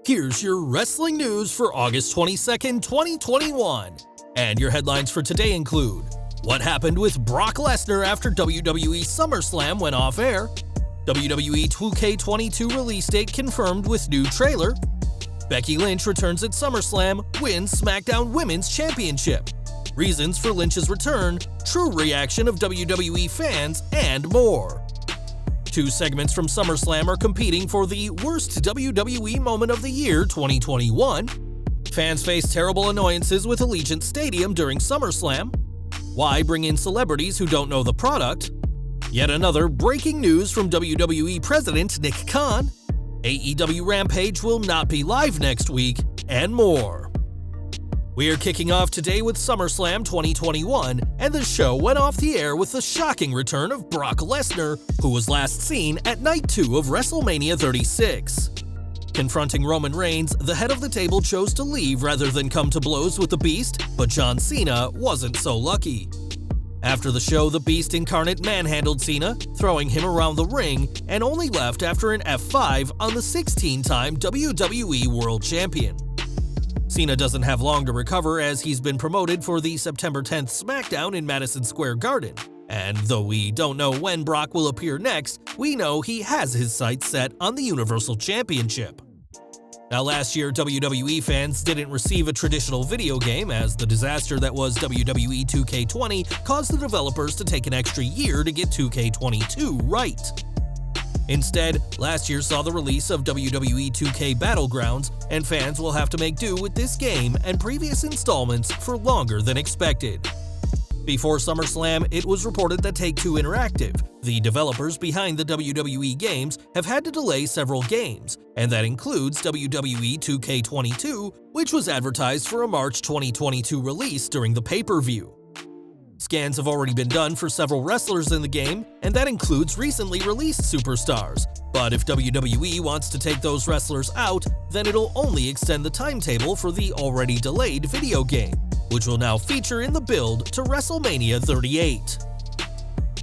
Here's your wrestling news for August 22nd, 2021. And your headlines for today include: what happened with Brock Lesnar after WWE SummerSlam went off air, WWE 2K22 release date confirmed with new trailer, Becky Lynch returns at SummerSlam, wins Smackdown Women's Championship, reasons for Lynch's return, true reaction of WWE fans, and more. Two segments from SummerSlam are competing for the Worst WWE Moment of the Year 2021. Fans face terrible annoyances with Allegiant Stadium during SummerSlam. Why bring in celebrities who don't know the product? Yet another breaking news from WWE President Nick Khan. AEW Rampage will not be live next week, and more. We are kicking off today with SummerSlam 2021, and the show went off the air with the shocking return of Brock Lesnar, who was last seen at Night 2 of WrestleMania 36. Confronting Roman Reigns, the head of the table chose to leave rather than come to blows with the Beast, but John Cena wasn't so lucky. After the show, the Beast incarnate manhandled Cena, throwing him around the ring, and only left after an F5 on the 16-time WWE World Champion. Cena doesn't have long to recover as he's been promoted for the September 10th Smackdown in Madison Square Garden. And though we don't know when Brock will appear next, we know he has his sights set on the Universal Championship. Now, last year, WWE fans didn't receive a traditional video game as the disaster that was WWE 2K20 caused the developers to take an extra year to get 2K22 right. Instead, last year saw the release of WWE 2K Battlegrounds, and fans will have to make do with this game and previous installments for longer than expected. Before SummerSlam, it was reported that Take-Two Interactive, the developers behind the WWE games, have had to delay several games, and that includes WWE 2K22, which was advertised for a March 2022 release during the pay-per-view. Scans have already been done for several wrestlers in the game, and that includes recently released superstars. But if WWE wants to take those wrestlers out, then it'll only extend the timetable for the already delayed video game, which will now feature in the build to WrestleMania 38.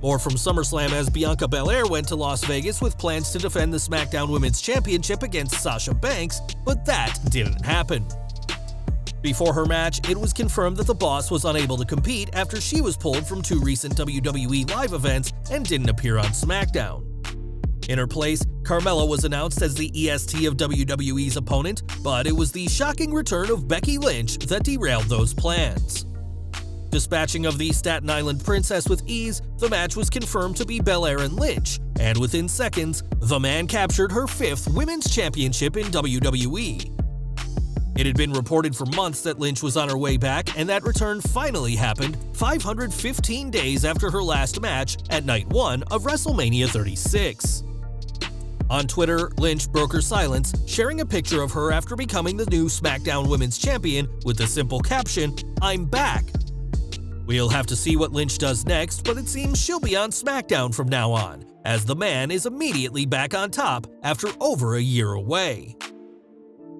More from SummerSlam as Bianca Belair went to Las Vegas with plans to defend the Smackdown Women's Championship against Sasha Banks, but that didn't happen. Before her match, it was confirmed that the Boss was unable to compete after she was pulled from two recent WWE live events and didn't appear on SmackDown. In her place, Carmella was announced as the EST of WWE's opponent, but it was the shocking return of Becky Lynch that derailed those plans. Dispatching of the Staten Island Princess with ease, the match was confirmed to be Belair and Lynch, and within seconds, the man captured her 5th Women's Championship in WWE. It had been reported for months that Lynch was on her way back, and that return finally happened 515 days after her last match at Night 1 of WrestleMania 36. On Twitter, Lynch broke her silence, sharing a picture of her after becoming the new SmackDown Women's Champion with the simple caption, "I'm back." We'll have to see what Lynch does next, but it seems she'll be on SmackDown from now on, as the man is immediately back on top after over a year away.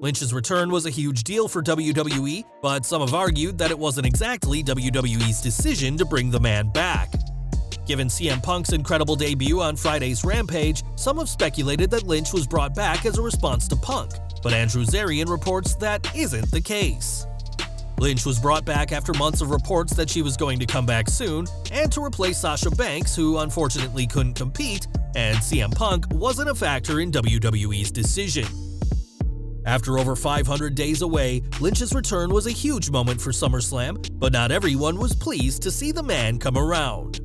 Lynch's return was a huge deal for WWE, but some have argued that it wasn't exactly WWE's decision to bring the man back. Given CM Punk's incredible debut on Friday's Rampage, some have speculated that Lynch was brought back as a response to Punk, but Andrew Zarian reports that isn't the case. Lynch was brought back after months of reports that she was going to come back soon, and to replace Sasha Banks, who unfortunately couldn't compete, and CM Punk wasn't a factor in WWE's decision. After over 500 days away, Lynch's return was a huge moment for SummerSlam, but not everyone was pleased to see the man come around.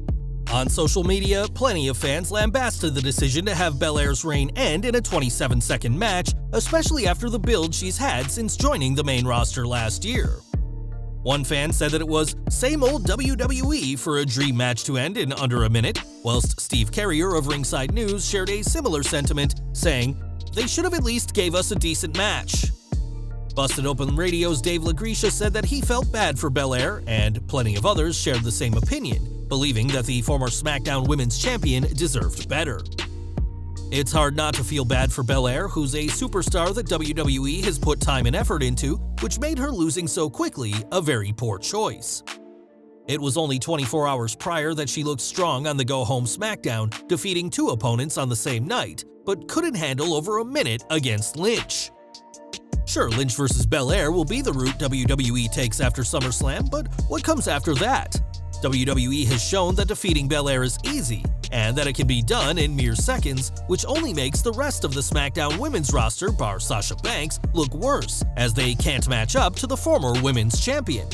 On social media, plenty of fans lambasted the decision to have Belair's reign end in a 27-second match, especially after the build she's had since joining the main roster last year. One fan said that it was same old WWE for a dream match to end in under a minute, whilst Steve Carrier of Ringside News shared a similar sentiment, saying, "They should have at least gave us a decent match." Busted Open Radio's Dave LaGrecia said that he felt bad for Belair, and plenty of others shared the same opinion, believing that the former SmackDown Women's Champion deserved better. It's hard not to feel bad for Belair, who's a superstar that WWE has put time and effort into, which made her losing so quickly a very poor choice. It was only 24 hours prior that she looked strong on the go-home SmackDown, defeating 2 opponents on the same night, but couldn't handle over a minute against Lynch. Sure, Lynch vs. Belair will be the route WWE takes after SummerSlam, but what comes after that? WWE has shown that defeating Belair is easy, and that it can be done in mere seconds, which only makes the rest of the Smackdown women's roster, bar Sasha Banks, look worse, as they can't match up to the former women's champion.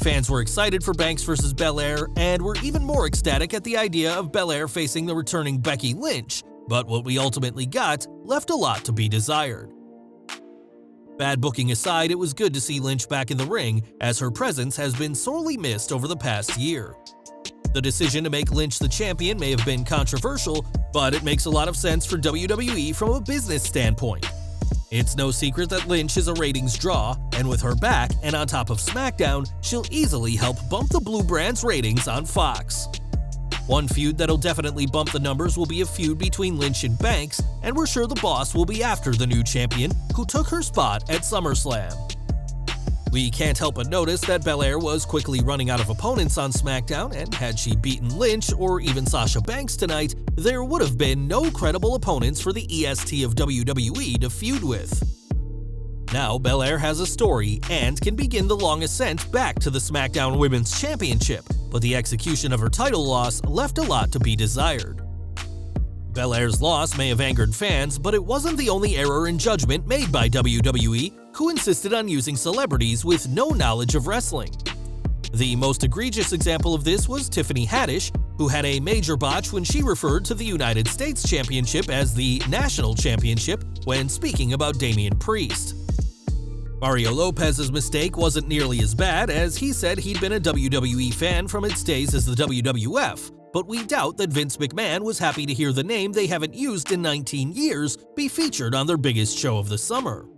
Fans were excited for Banks vs. Belair, and were even more ecstatic at the idea of Belair facing the returning Becky Lynch, but what we ultimately got left a lot to be desired. Bad booking aside, it was good to see Lynch back in the ring, as her presence has been sorely missed over the past year. The decision to make Lynch the champion may have been controversial, but it makes a lot of sense for WWE from a business standpoint. It's no secret that Lynch is a ratings draw, and with her back and on top of SmackDown, she'll easily help bump the Blue brand's ratings on Fox. One feud that'll definitely bump the numbers will be a feud between Lynch and Banks, and we're sure the boss will be after the new champion, who took her spot at SummerSlam. We can't help but notice that Belair was quickly running out of opponents on SmackDown, and had she beaten Lynch or even Sasha Banks tonight, there would have been no credible opponents for the EST of WWE to feud with. Now Belair has a story and can begin the long ascent back to the SmackDown Women's Championship, but the execution of her title loss left a lot to be desired. Belair's loss may have angered fans, but it wasn't the only error in judgment made by WWE, who insisted on using celebrities with no knowledge of wrestling. The most egregious example of this was Tiffany Haddish, who had a major botch when she referred to the United States Championship as the National Championship when speaking about Damian Priest. Mario Lopez's mistake wasn't nearly as bad, as he said he'd been a WWE fan from its days as the WWF, but we doubt that Vince McMahon was happy to hear the name they haven't used in 19 years be featured on their biggest show of the summer.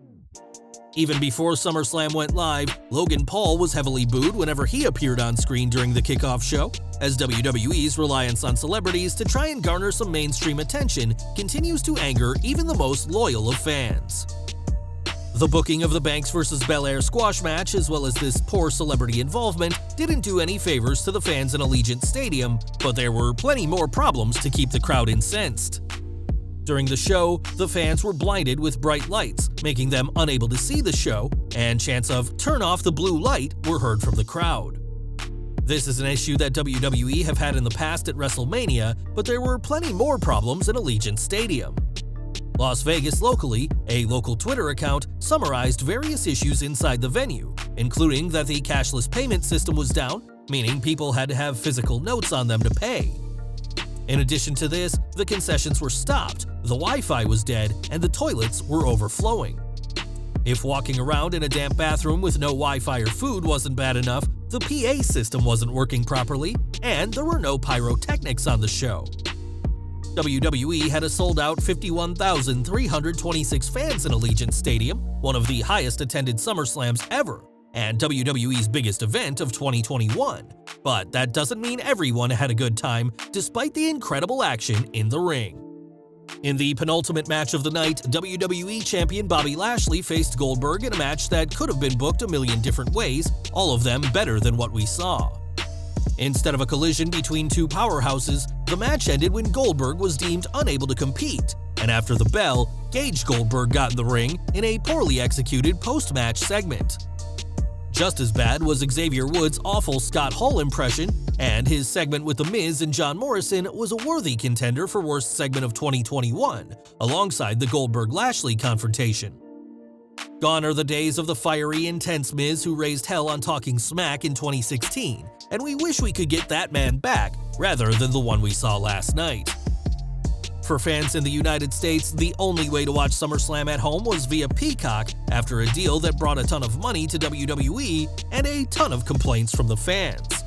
Even before SummerSlam went live, Logan Paul was heavily booed whenever he appeared on screen during the kickoff show, as WWE's reliance on celebrities to try and garner some mainstream attention continues to anger even the most loyal of fans. The booking of the Banks vs. Belair squash match, as well as this poor celebrity involvement, didn't do any favors to the fans in Allegiant Stadium, but there were plenty more problems to keep the crowd incensed. During the show, the fans were blinded with bright lights, making them unable to see the show, and chants of "turn off the blue light" were heard from the crowd. This is an issue that WWE have had in the past at WrestleMania, but there were plenty more problems in Allegiant Stadium. Las Vegas locally, a local Twitter account summarized various issues inside the venue, including that the cashless payment system was down, meaning people had to have physical notes on them to pay. In addition to this, the concessions were stopped, the Wi-Fi was dead, and the toilets were overflowing. If walking around in a damp bathroom with no Wi-Fi or food wasn't bad enough, the PA system wasn't working properly, and there were no pyrotechnics on the show. WWE had a sold-out 51,326 fans in Allegiant Stadium, one of the highest-attended SummerSlams ever, and WWE's biggest event of 2021. But that doesn't mean everyone had a good time, despite the incredible action in the ring. In the penultimate match of the night, WWE Champion Bobby Lashley faced Goldberg in a match that could have been booked a million different ways, all of them better than what we saw. Instead of a collision between two powerhouses, the match ended when Goldberg was deemed unable to compete, and after the bell, Gage Goldberg got in the ring in a poorly executed post-match segment. Just as bad was Xavier Woods' awful Scott Hall impression, and his segment with The Miz and John Morrison was a worthy contender for worst segment of 2021, alongside the Goldberg-Lashley confrontation. Gone are the days of the fiery, intense Miz who raised hell on Talking Smack in 2016, and we wish we could get that man back rather than the one we saw last night. For fans in the United States, the only way to watch SummerSlam at home was via Peacock after a deal that brought a ton of money to WWE and a ton of complaints from the fans.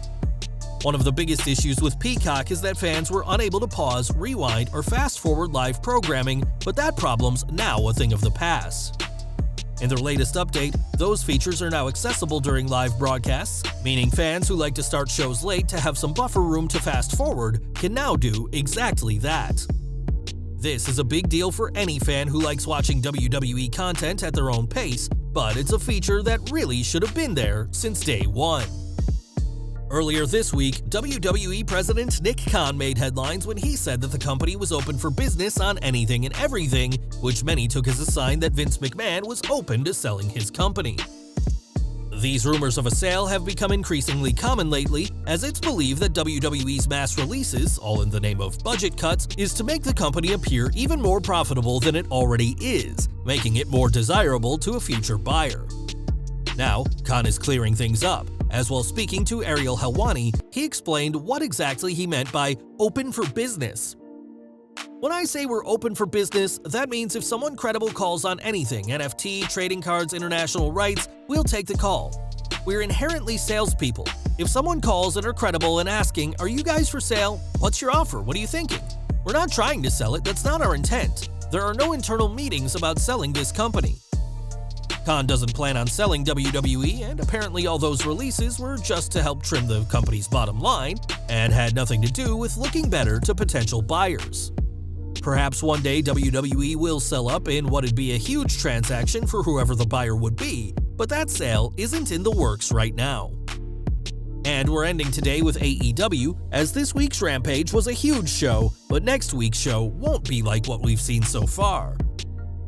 One of the biggest issues with Peacock is that fans were unable to pause, rewind, or fast-forward live programming, but that problem's now a thing of the past. In their latest update, those features are now accessible during live broadcasts, meaning fans who like to start shows late to have some buffer room to fast forward can now do exactly that. This is a big deal for any fan who likes watching WWE content at their own pace, but it's a feature that really should have been there since day one. Earlier this week, WWE President Nick Khan made headlines when he said that the company was open for business on anything and everything, which many took as a sign that Vince McMahon was open to selling his company. These rumors of a sale have become increasingly common lately, as it's believed that WWE's mass releases, all in the name of budget cuts, is to make the company appear even more profitable than it already is, making it more desirable to a future buyer. Now, Khan is clearing things up, as while speaking to Ariel Helwani, he explained what exactly he meant by open for business. When I say we're open for business, that means if someone credible calls on anything, NFT, trading cards, international rights, we'll take the call. We're inherently salespeople. If someone calls and are credible and asking, "Are you guys for sale? What's your offer? What are you thinking?" We're not trying to sell it, that's not our intent. There are no internal meetings about selling this company. Khan doesn't plan on selling WWE, and apparently all those releases were just to help trim the company's bottom line and had nothing to do with looking better to potential buyers. Perhaps one day WWE will sell up in what'd be a huge transaction for whoever the buyer would be, but that sale isn't in the works right now. And we're ending today with AEW, as this week's Rampage was a huge show, but next week's show won't be like what we've seen so far.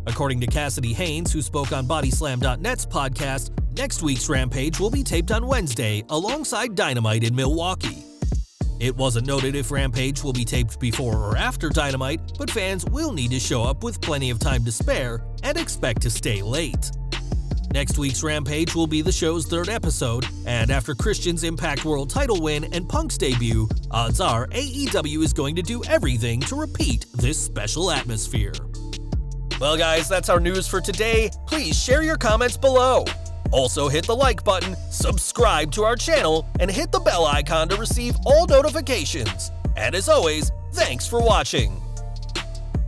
According to Cassidy Haynes, who spoke on Bodyslam.net's podcast, next week's Rampage will be taped on Wednesday alongside Dynamite in Milwaukee. It wasn't noted if Rampage will be taped before or after Dynamite, but fans will need to show up with plenty of time to spare and expect to stay late. Next week's Rampage will be the show's third episode, and after Christian's Impact World title win and Punk's debut, odds are AEW is going to do everything to repeat this special atmosphere. Well guys, that's our news for today. Please share your comments below. Also hit the like button, subscribe to our channel, and hit the bell icon to receive all notifications. And as always, thanks for watching.